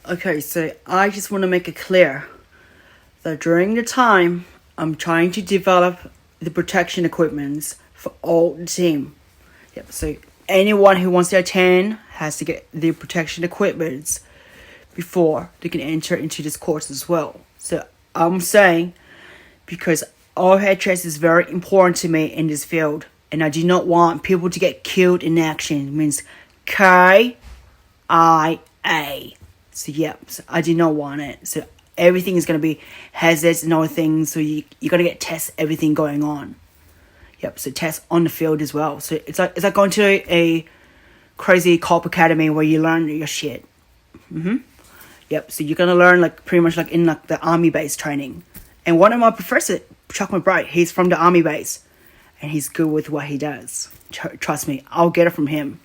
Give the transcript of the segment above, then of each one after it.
Okay, so I just want to make it clear that during the time I'm trying to develop the protection equipments for all the team. Yep, so anyone who wants to attend has to get the protection equipments before they can enter into this course as well. So I'm saying because RHS is very important to me in this field, and I do not want people to get killed in action. It means KIA. So I do not want it. So everything is going to be hazards and other things. So you're going to get tests, everything going on. So tests on the field as well. So it's like going to a crazy cop academy where you learn your shit. So you're going to learn pretty much in the army base training. And one of my professors, Chuck McBride, he's from the army base. And he's good with what he does. Trust me, I'll get it from him.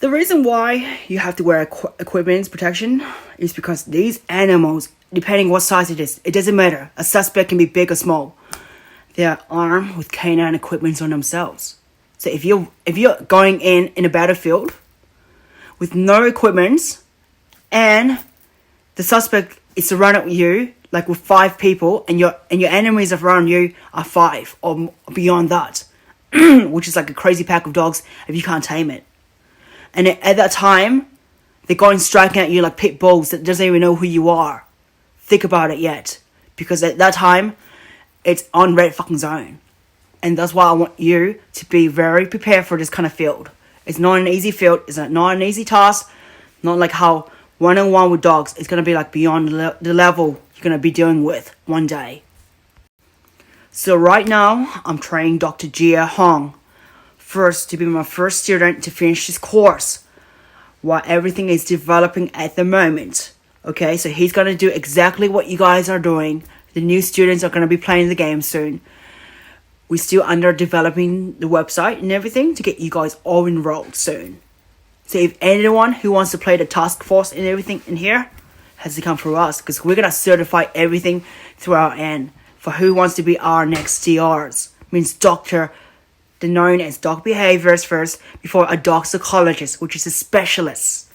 The reason why you have to wear equipment protection is because these animals, depending what size it is, it doesn't matter. A suspect can be big or small. They are armed with canine equipment on themselves. So if you're going in a battlefield with no equipment and the suspect is surrounded with you, with 5 people, and your enemies around you are 5 or beyond that, which is like a crazy pack of dogs if you can't tame it. And at that time, they're going striking at you like pit bulls that doesn't even know who you are. Think about it yet. Because at that time, it's on red fucking zone. And that's why I want you to be very prepared for this kind of field. It's not an easy field. It's not an easy task. Not like how one-on-one with dogs is going to be beyond the level you're going to be dealing with one day. So right now, I'm training Dr. Jia Hong first to be my first student to finish his course while everything is developing at the moment. Okay, so he's going to do exactly what you guys are doing. The new students are going to be playing the game soon. We're still under developing the website and everything to get you guys all enrolled soon. So if anyone who wants to play the task force and everything in here has to come through us, because we're going to certify everything through our end for who wants to be our next DRs. Means doctor. They're known as dog behaviors first before a dog psychologist, which is a specialist.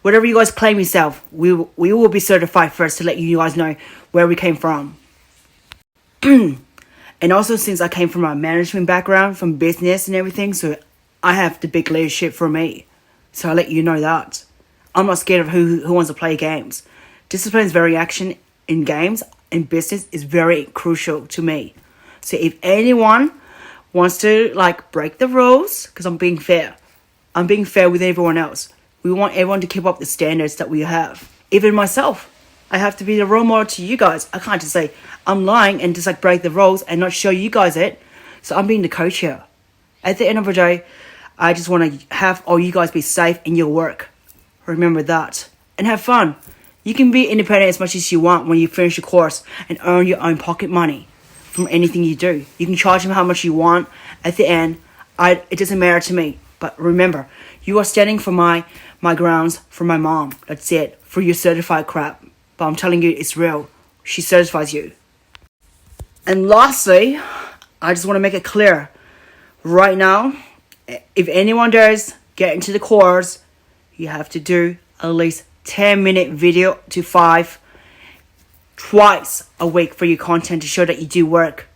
Whatever you guys claim yourself, we will be certified first to let you guys know where we came from. And also, since I came from a management background, from business and everything, so I have the big leadership for me. So I'll let you know that. I'm not scared of who wants to play games. Discipline is very action in games, and business is very crucial to me. So if anyone wants to break the rules, because I'm being fair. I'm being fair with everyone else. We want everyone to keep up the standards that we have. Even myself. I have to be the role model to you guys. I can't just say I'm lying and just break the rules and not show you guys it. So I'm being the coach here. At the end of the day, I just want to have all you guys be safe in your work. Remember that. And have fun. You can be independent as much as you want when you finish your course and earn your own pocket money from anything you do. You can charge them how much you want. At the end, it doesn't matter to me. But remember, you are standing for my grounds for my mom. That's it. For your certified crap. But I'm telling you, it's real. She certifies you. And lastly, I just want to make it clear. Right now, if anyone does get into the course, you have to do at least 10-minute video to 5 twice a week for your content to show that you do work.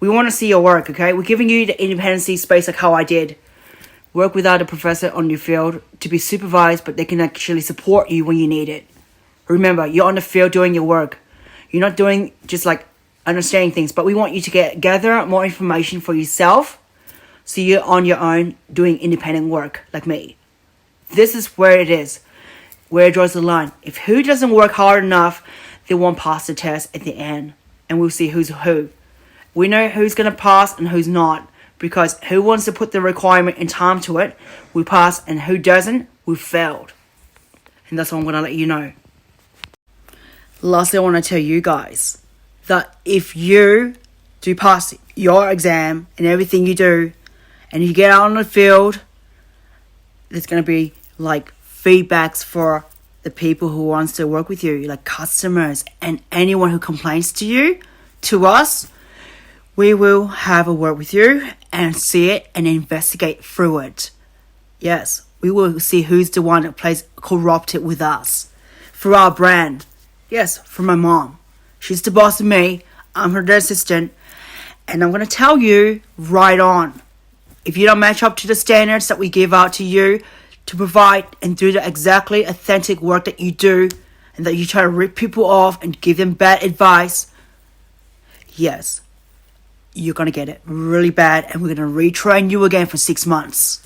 We want to see your work, okay? We're giving you the independency space like how I did. Work without a professor on your field to be supervised, but they can actually support you when you need it. Remember, you're on the field doing your work. You're not doing just understanding things, but we want you to gather more information for yourself so you're on your own doing independent work like me. This is where it is, where it draws the line. If who doesn't work hard enough, they won't pass the test at the end, and we'll see who's who. We know who's going to pass and who's not, because who wants to put the requirement and time to it, we pass, and who doesn't, we failed. And that's what I'm going to let you know. Lastly, I want to tell you guys that if you do pass your exam and everything you do, and you get out on the field, there's going to be feedbacks for the people who wants to work with you, like customers and anyone who complains to us. We will have a word with you and see it and investigate through it. Yes, We will see who's the one that plays corrupted with us. For our brand. Yes, for my mom. She's the boss of me. I'm her assistant. And I'm going to tell you right on. If you don't match up to the standards that we give out to you to provide and do the exactly authentic work that you do, and that you try to rip people off and give them bad advice, yes, you're going to get it really bad, and we're going to retrain you again for 6 months.